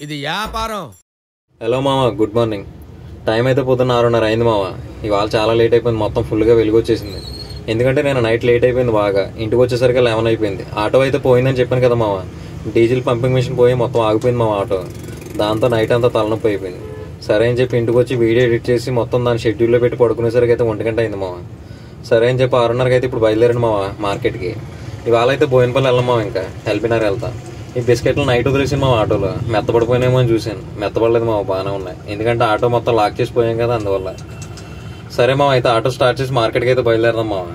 ఇది వ్యాపారం. హలో మామ, గుడ్ మార్నింగ్. టైం అయితే పొద్దున్న 6:30 అయింది మామ. ఇవాళ చాలా లేట్ అయిపోయింది, మొత్తం ఫుల్గా వెలుగు వచ్చేసింది. ఎందుకంటే నేను నైట్ లేట్ అయిపోయింది బాగా. ఇంటికి వచ్చేసరికి 11 అయిపోయింది. ఆటో అయితే పోయిందని చెప్పాను కదా మామ. డీజిల్ పంపింగ్ మిషన్ పోయి మొత్తం ఆగిపోయింది మామ ఆటో. దాంతో నైట్ అంతా తలనొప్పి అయిపోయింది. సరే అని చెప్పి ఇంటికి వచ్చి వీడియో ఎడిట్ చేసి మొత్తం దాని షెడ్యూల్లో పెట్టి పడుకునేసరికి అయితే 1 గంట అయింది మామ. సరే అని చెప్పి 6:30కి అయితే ఇప్పుడు బయలుదేరండి మామ మార్కెట్కి. ఇవాళ అయితే బోయినపల్లి వెళ్ళాం మామ, ఇంకా ఎల్బీనగర్ వెళ్తా. ఈ బిస్కెట్లు నైట్ వదిలేసాను మా ఆటోలో. మెత్తపడిపోయినామో అని చూశాను, మెత్తపడలేదు మామ, బాగానే ఉన్నాయి. ఎందుకంటే ఆటో మొత్తం లాక్ చేసి పోయాం కదా, అందువల్ల. సరే మామ, అయితే ఆటో స్టార్ట్ చేసి మార్కెట్కి అయితే బయలుదేరదాం మామ.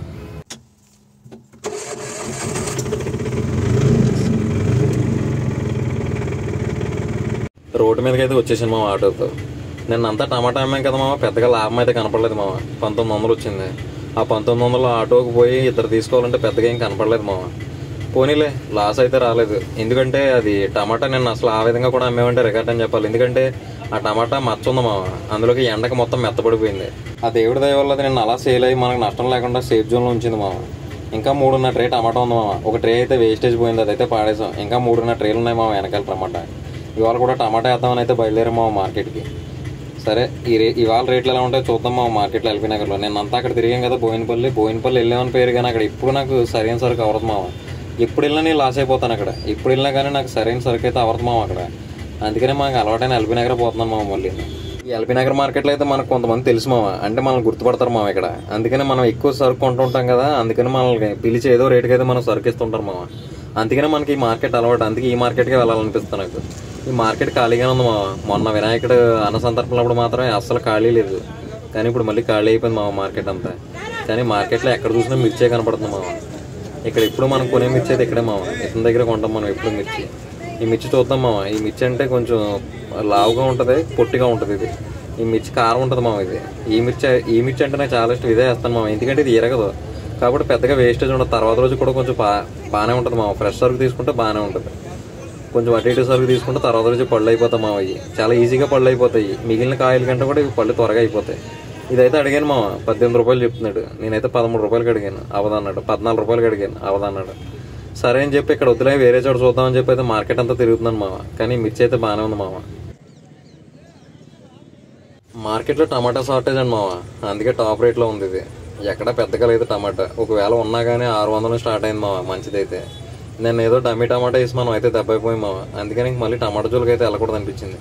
రోడ్డు మీదకి అయితే వచ్చేసాను మామ ఆటోతో. నిన్నంతా టమాటా అమ్మాం కదా మామ, పెద్దగా లాభం అయితే కనపడలేదు మామ. 1900 వచ్చింది. ఆ 1900 ఆటోకి పోయి ఇద్దరు తీసుకోవాలంటే పెద్దగా ఏం కనపడలేదు మామ. పోనీలే, లాస్ అయితే రాలేదు. ఎందుకంటే అది టమాటా నేను అసలు ఆ విధంగా కూడా అమ్మేమంటే రికార్డ్ అని చెప్పాలి. ఎందుకంటే ఆ టమాటా మచ్చ ఉంది మామ, అందులోకి ఎండకి మొత్తం మెత్తపడిపోయింది. ఆ దేవుడి దయ వల్ల నేను అలా సేల్ అయ్యి మనకు నష్టం లేకుండా సేఫ్ జోన్లో ఉంచింది మామ. ఇంకా 3.5 ట్రే టమాటా ఉంది మామ. ఒక ట్రే అయితే వేస్టేజ్ పోయింది, అదైతే పాడేసాం. ఇంకా 3.5 ట్రేలు ఉన్నాయి మామ వెనకాల టమాటా. ఇవాళ కూడా టమాటా వేద్దామని అయితే బయలుదేరాం మామ మార్కెట్కి. సరే, ఇవాళ రేట్లు ఎలా ఉంటాయో చూద్దాం మామ మార్కెట్లో ఎల్బీనగర్లో. నేను అంతా అక్కడ తిరిగాం కదా బోయినపల్లి వెళ్ళామని పేరు, కానీ అక్కడ ఇప్పుడు నాకు సరైన సరుకు అవ్వదు మామ. ఎప్పుడు వెళ్ళినా నేను లాస్ అయిపోతాను అక్కడ. ఎప్పుడు వెళ్ళినా కానీ నాకు సరైన సరుకు అయితే అవ్వదు మామ అక్కడ. అందుకనే మాకు అలవాటైన ఎల్బీనగర్ పోతున్నాను మామ. మళ్ళీ ఈ ఎల్బీనగర్ మార్కెట్లో అయితే మనకు కొంతమంది తెలుసు మామ, అంటే మనల్ని గుర్తుపడతారు మామ ఇక్కడ. అందుకనే మనం ఎక్కువ సరుకు కొంటుంటాం కదా, అందుకని మనల్ని పిలిచి ఏదో రేటుకి అయితే మనం సరుకు ఇస్తుంటారు మామ. అందుకనే మనకి ఈ మార్కెట్ అలవాటు. అందుకే ఈ మార్కెట్కి వెళ్ళాలనిపిస్తుంది నాకు. ఈ మార్కెట్ ఖాళీగానే ఉంది మామ. మొన్న వినాయకుడు అన్నసంతర్పణప్పుడు మాత్రమే అస్సలు ఖాళీ లేదు, కానీ ఇప్పుడు మళ్ళీ ఖాళీ అయిపోయింది మామ మార్కెట్ అంతా. కానీ మార్కెట్లో ఎక్కడ చూసినా మిర్చే కనపడుతుంది మామ. ఇక్కడ ఎప్పుడు మనం కొనే మిర్చి అయితే ఇక్కడే మామ, ఇతని దగ్గర కొంటాం మనం ఎప్పుడు మిర్చి. ఈ మిర్చి చూద్దాం మామ. ఈ మిర్చి అంటే కొంచెం లావుగా ఉంటుంది, పొట్టిగా ఉంటుంది. ఇది ఈ మిర్చి కారం ఉంటుంది మామ. ఇది ఈ మిర్చి అంటే నాకు చాలా ఇష్టం. ఇదే వేస్తాను మామ, ఎందుకంటే ఇది ఎరగదు కాబట్టి పెద్దగా వేస్టేజ్ ఉండదు. తర్వాత రోజు కూడా కొంచెం బాగానే ఉంటుంది మామ. ఫ్రెష్ సరుకు తీసుకుంటే బాగానే ఉంటుంది. కొంచెం అటు ఇటు సరుకు తీసుకుంటే తర్వాత రోజు పళ్ళు అయిపోతాయి మామ. ఇవి చాలా ఈజీగా పళ్ళు అయిపోతాయి. మిగిలిన కాయల కంటే కూడా ఇవి పళ్ళు త్వరగా అయిపోతాయి. ఇదైతే అడిగాను మామ, 18 రూపాయలు చెప్తున్నాడు. నేనైతే 13 రూపాయలకి అడిగాను, అవదన్నాడు. 14 రూపాయలకి అడిగాను, అవదన్నాడు. సరే అని చెప్పి ఇక్కడ వద్దులే, వేరే చోట చూద్దామని చెప్పి అయితే మార్కెట్ అంతా తిరుగుతున్నాను మామ. కానీ మిర్చి అయితే బాగానే ఉంది మామ. మార్కెట్లో టమాటా షార్టేజ్ అండి మామ, అందుకే టాప్ రేట్లో ఉంది ఇది. ఎక్కడ పెద్దగా లేదు టమాటా. ఒకవేళ ఉన్నా కానీ 600 స్టార్ట్ అయింది మామ. మంచిదైతే నేను ఏదో డమ్మీ టమాటా వేసి మనం అయితే దెబ్బైపోయి మామ. అందుకని మళ్ళీ టమాటా జోలికి అయితే వెళ్ళకూడదు అనిపించింది.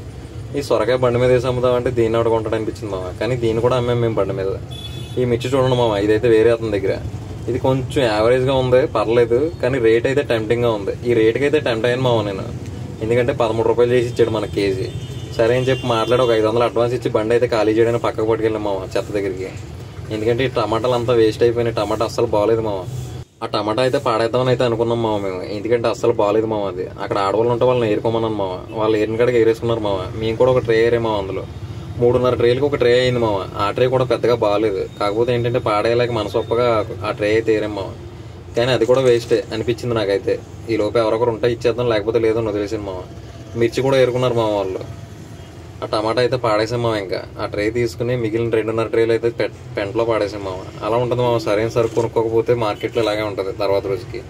ఈ సొరకాయ బండి మీద వేసి అమ్ముదామంటే దీన్ని ఒకటి కొంటాడు అనిపించింది మామ. కానీ దీన్ని కూడా అమ్మాము మేము బండి మీద. ఈ మిర్చి చూడండి మామ, ఇదైతే వేరే అతని దగ్గర. ఇది కొంచెం యావరేజ్గా ఉంది, పర్లేదు. కానీ రేట్ అయితే టెంప్టింగ్గా ఉంది. ఈ రేటుకి అయితే టెంప్ట్ అయ్యాను మామ నేను, ఎందుకంటే 13 రూపాయలు చేసి ఇచ్చాడు మన కేజీ. సరే అని చెప్పి మాట్లాడి ఒక 500 అడ్వాన్స్ ఇచ్చి బండి అయితే ఖాళీ చేయడానికి పక్కకు పట్టుకెళ్ళాం మామ చెత్త దగ్గరికి. ఎందుకంటే ఈ టమాటాలు అంతా వేస్ట్ అయిపోయినాయి. టమాటా అస్సలు బాగలేదు మామ. ఆ టమాటా అయితే పాడేద్దామని అయితే అనుకున్నాం మామ మేము, ఎందుకంటే అస్సలు బాగాలేదు మామ. అది అక్కడ ఆడవాళ్ళు ఉంటే వాళ్ళని ఏరుకోమన్నాను మామ. వాళ్ళు ఏరిన కాడికి ఏరేసుకున్నారు మామ. మేము కూడా ఒక ట్రే ఏరే మామ. అందులో 3.5 ట్రేలకి ఒక ట్రే అయింది మామ. ఆ ట్రే కూడా పెద్దగా బాగాలేదు. కాకపోతే ఏంటంటే పాడేయలేక మనసొప్పగా ఆ ట్రే అయితే ఏరేం మామ. కానీ అది కూడా వేస్టే అనిపించింది నాకైతే. ఈ లోపు ఎవరొకరు ఉంటే ఇచ్చేద్దాం, లేకపోతే లేదని వదిలేసాను మామ. మిర్చి కూడా ఏరుకున్నారు మామ వాళ్ళు. ఆ టమాటా అయితే పాడేసాం మామ. ఇంకా ఆ ట్రే తీసుకుని మిగిలిన 2.5 ట్రేలు అయితే పెంటలో పాడేసాం మామ. అలా ఉంటుంది మామ. సరైన సరుకు కొనుక్కోకపోతే మార్కెట్లో ఇలాగే ఉంటుంది తర్వాత రోజుకి.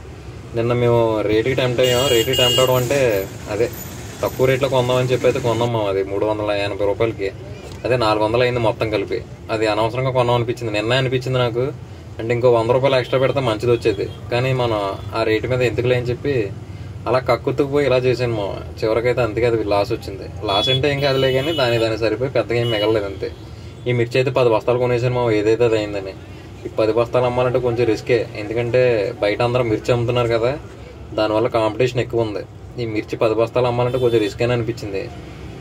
నిన్న మేము రేటుకి టెంప్ట్ అయ్యాం. రేటుకి టెంప్ట్ అవడం అంటే అదే తక్కువ రేట్లో కొందామని చెప్పి అయితే కొన్నాం మామ. అది 380 రూపాయలకి. అదే 400 అయింది మొత్తం కలిపి. అది అనవసరంగా కొన్నాం అనిపించింది. నిన్న అనిపించింది నాకు, అంటే ఇంకో 100 రూపాయలు ఎక్స్ట్రా పెడితే మంచిది వచ్చేది. కానీ మనం ఆ రేటు మీద ఎందుకులే అని చెప్పి అలా కక్కుతుకుపోయి ఇలా చేశాను మామ. చివరికైతే అందుకే అది లాస్ వచ్చింది. లాస్ అంటే ఏం కాదులే, కానీ దాని సరిపోయి పెద్దగా ఏం మిగలలేదు అంతే. ఈ మిర్చి అయితే 10 బస్తాలు కొనేసాను మామ, ఏదైతే అది అయిందని. ఈ 10 బస్తాలు అమ్మాలంటే కొంచెం రిస్కే, ఎందుకంటే బయట అందరూ మిర్చి అమ్ముతున్నారు కదా, దానివల్ల కాంపిటీషన్ ఎక్కువ ఉంది. ఈ మిర్చి 10 బస్తాలు అమ్మాలంటే కొంచెం రిస్క్ అని అనిపించింది.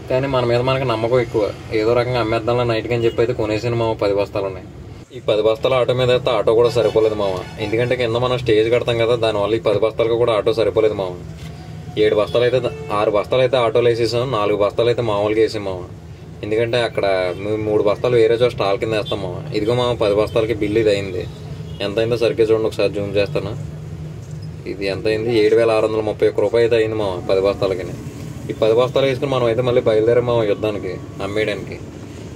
కానీ మన మీద మనకి నమ్మకం ఎక్కువ. ఏదో రకంగా అమ్మేద్దాంలో నైట్కి అని చెప్పి అయితే కొనేసాను మామ 10 బస్తాలు ఉన్నాయి. ఈ 10 బస్తాల ఆటో మీద అయితే ఆటో కూడా సరిపోలేదు మామ. ఎందుకంటే కింద మనం స్టేజ్ కడతాం కదా, దానివల్ల ఈ 10 బస్తాలకు కూడా ఆటో సరిపోలేదు మామ. 6 బస్తాలు అయితే ఆటోలు వేసేసాం, 4 బస్తాలు అయితే మామూలుగా వేసాం మామ. ఎందుకంటే అక్కడ 3 బస్తాలు వేరే చోట స్టాల్ కింద వేస్తాం మామ. ఇదిగో మామ 10 బస్తాలకి బిల్లు ఇది అయింది. ఎంత అయిందో సరిగ్గా చూడండి, ఒకసారి జూమ్ చేస్తాను. ఇది ఎంత అయింది, 7,631 రూపాయలు అయితే అయింది మామ 10 బస్తాలకి. ఈ 10 బస్తాలు వేసుకుని మనం అయితే మళ్ళీ బయలుదేరాం మామ యుద్ధానికి, అమ్మేయడానికి.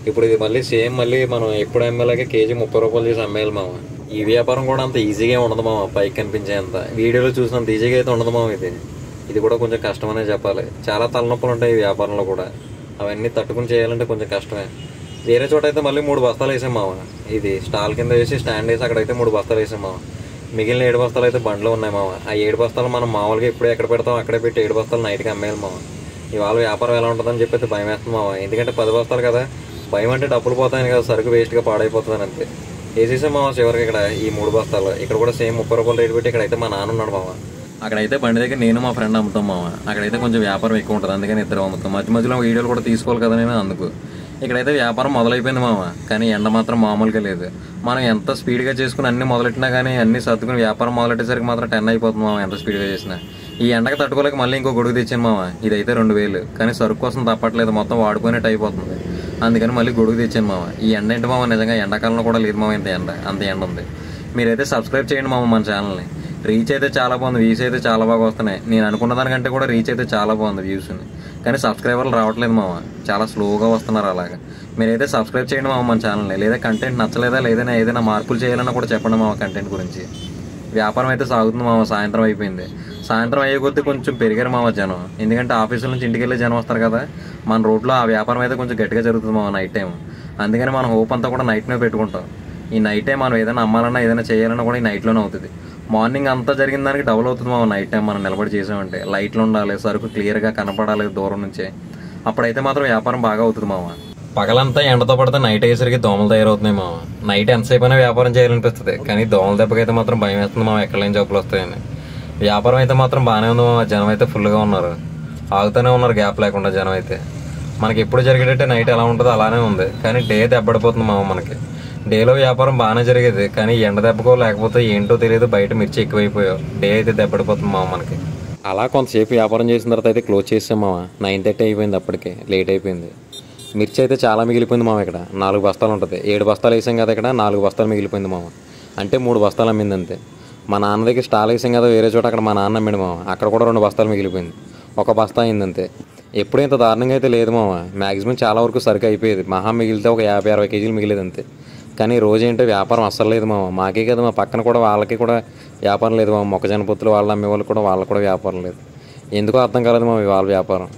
ఇప్పుడు ఇది మళ్ళీ సేమ్ మళ్ళీ మనం ఎప్పుడు అమ్మేలాగే కేజీ 30 రూపాయలు చేసి అమ్మేయాలి మామ. ఈ వ్యాపారం కూడా అంత ఈజీగా ఉండదు మామ, పైకి కనిపించేంత వీడియోలో చూసినంత ఈజీగా అయితే ఉండదు మామ ఇది. ఇది కూడా కొంచెం కష్టమనే చెప్పాలి. చాలా తలనొప్పులు ఉంటాయి ఈ వ్యాపారంలో కూడా. అవన్నీ తట్టుకుని చేయాలంటే కొంచెం కష్టమే. వేరే చోట అయితే మళ్ళీ 3 బస్తాలు వేసాం మామ. ఇది స్టాల్ కింద వేసి స్టాండ్ వేసి అక్కడైతే 3 బస్తాలు వేసాం మామ. మిగిలిన 7 బస్తాలు అయితే బండ్లో ఉన్నాయి మామ. ఆ 7 బస్తాలు మనం మామూలుగా ఎప్పుడు ఎక్కడ పెడతాం అక్కడే పెట్టి 7 బస్తాలు నైట్కి అమ్మేయాలి మామ. ఇవాళ వ్యాపారం ఎలా ఉంటుందని చెప్పి భయం వేస్తుంది మామ. ఎందుకంటే 10 బస్తాలు కదా, భయం అంటే డబ్బులు పోతాయని కదా, సరుకు వేస్ట్గా పాడైపోతుందని అంతే. వేసేసాం మామ. చివరికి ఇక్కడ ఈ 3 బస్తాలు ఇక్కడ కూడా సేమ్ 30 రూపాయలు రేటు పెట్టి ఇక్కడైతే మా నాన్న ఉన్నాడు మామ. అక్కడైతే బండి దగ్గర నేను మా ఫ్రెండ్ అమ్ముతాం మామ. అక్కడైతే కొంచెం వ్యాపారం ఎక్కువ ఉంటుంది, అందుకని ఇద్దరు అమ్ముతాం. మధ్య మధ్యలో వీడియోలు కూడా తీసుకోవాలి కదా నేను అందుకు. ఇక్కడైతే వ్యాపారం మొదలైపోయింది మామ. కానీ ఎండ మాత్రం మామూలుగా లేదు. మనం ఎంత స్పీడ్గా చేసుకుని అన్ని మొదలెట్టినా కానీ అన్ని సర్దుకుని వ్యాపారం మొదలెట్టేసరికి మాత్రం 10 అయిపోతుంది మామ, ఎంత స్పీడ్గా చేసినా. ఈ ఎండకు తట్టుకోలేక మళ్ళీ ఇంకో గొడుగు తెచ్చాను మామ. ఇదైతే 2000, కానీ సరుకు కోసం తప్పట్లేదు, మొత్తం వాడుకునేట్టు అయిపోతుంది. అందుకని మళ్ళీ గొడుగు తెచ్చాను మామ. ఈ ఎండ ఏంటి మామ, నిజంగా ఎండాకాలంలో కూడా లేదు మామ ఇంత ఎండ, అంత ఎండ ఉంది. మీరైతే సబ్స్క్రైబ్ చేయండి మామ మన ఛానల్ని. రీచ్ అయితే చాలా బాగుంది, వ్యూస్ అయితే చాలా బాగా వస్తున్నాయి. నేను అనుకున్న దానికంటే కూడా రీచ్ అయితే చాలా బాగుంది వ్యూస్ని. కానీ సబ్స్క్రైబర్లు రావట్లేదు మామ, చాలా స్లోగా వస్తున్నారు. అలాగా మీరైతే సబ్స్క్రైబ్ చేయండి మామ మన ఛానల్ని. లేదా కంటెంట్ నచ్చలేదా, ఏదైనా మార్పులు చేయాలన్నా కూడా చెప్పండి మామ కంటెంట్ గురించి. వ్యాపారం అయితే సాగుతుంది మామ. సాయంత్రం అయిపోయింది. సాయంత్రం అయ్యే కొద్దీ కొంచెం పెరిగారు మామ జనం. ఎందుకంటే ఆఫీసుల నుంచి ఇంటికి వెళ్ళే జనం వస్తారు కదా, మన రోడ్లో ఆ వ్యాపారం అయితే కొంచెం గట్టిగా జరుగుతుంది మామ నైట్ టైం. అందుకని మనం హోప్ అంతా కూడా నైట్ మీద పెట్టుకుంటాం. ఈ నైట్ టైం మనం ఏదైనా అమ్మాలన్నా ఏదైనా చేయాలన్నా కూడా ఈ నైట్లోనే అవుతుంది. మార్నింగ్ అంతా జరిగిన దానికి డబుల్ అవుతుంది మామ నైట్ టైం మనం నిలబడి చేసామంటే. లైట్లు ఉండాలి, సరుకు క్లియర్గా కనపడాలి దూరం నుంచే, అప్పుడైతే మాత్రం వ్యాపారం బాగా అవుతుంది మామ. పగలంతా ఎండతో పడితే నైట్ అయ్యేసరికి దోమలు తయారవుతున్నాయి మామ. నైట్ ఎంతసేపు అయినా వ్యాపారం చేయాలనిపిస్తుంది, కానీ దోమల దెబ్బకైతే మాత్రం భయం వేస్తుంది మామ, ఎక్కడ లేని జబ్బులు వస్తాయని. వ్యాపారం అయితే మాత్రం బాగానే ఉంది మామ. జనం అయితే ఫుల్గా ఉన్నారు, ఆగుతూనే ఉన్నారు గ్యాప్ లేకుండా జనం అయితే. మనకి ఎప్పుడు జరిగేటట్టే నైట్ ఎలా ఉంటుందో అలానే ఉంది, కానీ డే దెబ్బడిపోతుంది మామ. మనకి డేలో వ్యాపారం బాగానే జరిగేది, కానీ ఎండ దెబ్బకో లేకపోతే ఏంటో తెలియదు, బయట మిర్చి ఎక్కువైపోయావు, డే అయితే దెబ్బడిపోతుంది మామ మనకి. అలా కొంతసేపు వ్యాపారం చేసిన తర్వాత అయితే క్లోజ్ చేసాం మామ. 9:30 అయిపోయింది, అప్పటికే లేట్ అయిపోయింది. మిర్చి అయితే చాలా మిగిలిపోయింది మామ. ఇక్కడ 4 బస్తాలు ఉంటుంది. 7 బస్తాలు వేసాం కదా, ఇక్కడ 4 బస్తాలు మిగిలిపోయింది మామ. అంటే 3 బస్తాలు అమ్మింది అంతే. మా నాన్న దగ్గర స్టాల్ వేసాం కదా వేరే చోట, అక్కడ మా నాన్న అమ్మిండు మామ. అక్కడ కూడా 2 బస్తాలు మిగిలిపోయింది, 1 బస్తా అయింది అంతే. ఎప్పుడు ఇంత దారుణంగా అయితే లేదు మామ. మ్యాక్సిమం చాలా వరకు సరుకు అయిపోయేది, మహా మిగిలితే ఒక 50-60 కేజీలు మిగిలేదు అంతే. కానీ రోజు ఏంటో వ్యాపారం అస్సలు లేదు మామ. మాకే కదా, మా పక్కన కూడా వాళ్ళకి కూడా వ్యాపారం లేదు మామ. మొక్కజొన్న పొత్తులు వాళ్ళు అమ్మే వాళ్ళు కూడా వాళ్ళకి కూడా వ్యాపారం లేదు. ఎందుకో అర్థం కాలేదు మామ వాళ్ళ వ్యాపారం.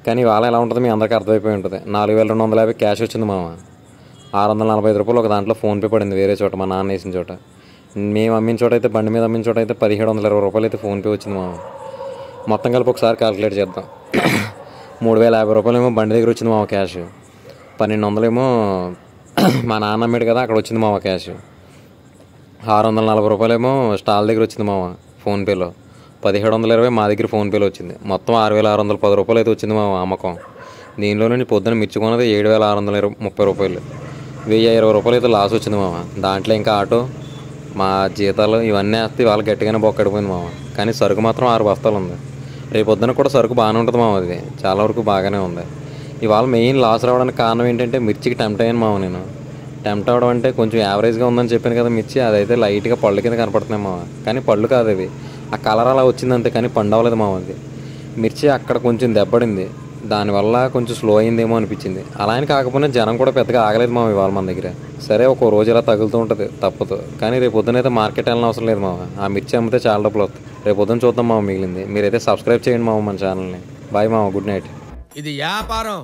కానీ వాళ్ళ ఎలా ఉంటుందో మీ అందరికీ అర్థమైపోయి ఉంటుంది. 4250 క్యాష్ వచ్చింది మామ. 645 రూపాయలు ఒక దాంట్లో ఫోన్పే పడింది వేరే చోట, మా నాన్న వేసిన చోట. మేము అమ్మిన చోట అయితే, బండి మీద అమ్మిన చోట అయితే 1720 రూపాయలు అయితే ఫోన్పే వచ్చింది మామ. మొత్తం కలిపి ఒకసారి క్యాలిక్యులేట్ చేద్దాం. 3050 రూపాయలు ఏమో బండి దగ్గర వచ్చింది మామ క్యాష్. 1200 ఏమో మా నాన్న అమ్మాడు కదా అక్కడ వచ్చింది మామ క్యాష్. 640 రూపాయలు ఏమో స్టాల్ దగ్గర వచ్చింది మామ ఫోన్పేలో. 1720 మా దగ్గర ఫోన్పేలో వచ్చింది. మొత్తం 6610 రూపాయలు అయితే వచ్చింది మామ అమ్మకం. దీనిలో నుంచి పొద్దున్న మిర్చుకున్నది 7630 రూపాయలు. 1020 రూపాయలు అయితే లాస్ వచ్చింది మామ. దాంట్లో ఇంకా ఆటో, మా జీతాలు ఇవన్నీ వేస్తే వాళ్ళకి గట్టిగానే బొక్కడిపోయింది మామ. కానీ సరుకు మాత్రం 6 బస్తాలు ఉంది. రేపు పొద్దున కూడా సరుకు బాగానే ఉంటుంది మామ. అది చాలా వరకు బాగానే ఉంది. ఇవాళ మెయిన్ లాస్ రావడానికి కారణం ఏంటంటే మిర్చికి టెంప్ట్ అయ్యాను మామ నేను. టెంప్ట్ అవ్వడం అంటే కొంచెం యావరేజ్గా ఉందని చెప్పాను కదా మిర్చి, అదైతే లైట్గా పళ్ళు కింద కనపడుతున్నాయి మామ. కానీ పళ్ళు కాదు అవి, ఆ కలర్ అలా వచ్చిందంతే, కానీ పండు అవ్వలేదు మామ. అది మిర్చి అక్కడ కొంచెం దెబ్బడింది, దానివల్ల కొంచెం స్లో అయిందేమో అనిపించింది. అలా అని కాకపోయినా జనం కూడా పెద్దగా ఆగలేదు మామ ఇవాళ మన దగ్గర. సరే ఒక్కో రోజు ఇలా తగులుతూ ఉంటుంది, తప్పదు. కానీ రేపు పొద్దునైతే మార్కెట్ వెళ్ళిన అవసరం లేదు మామ. ఆ మిర్చి అమ్మితే చాలా డబ్బులు వస్తాయి. రేపు పొద్దున చూద్దాం మామ మిగిలింది. మీరైతే సబ్స్క్రైబ్ చేయండి మామ మన ఛానల్ని. బాయ్ మామ, గుడ్ నైట్. ఇది వ్యాపారం.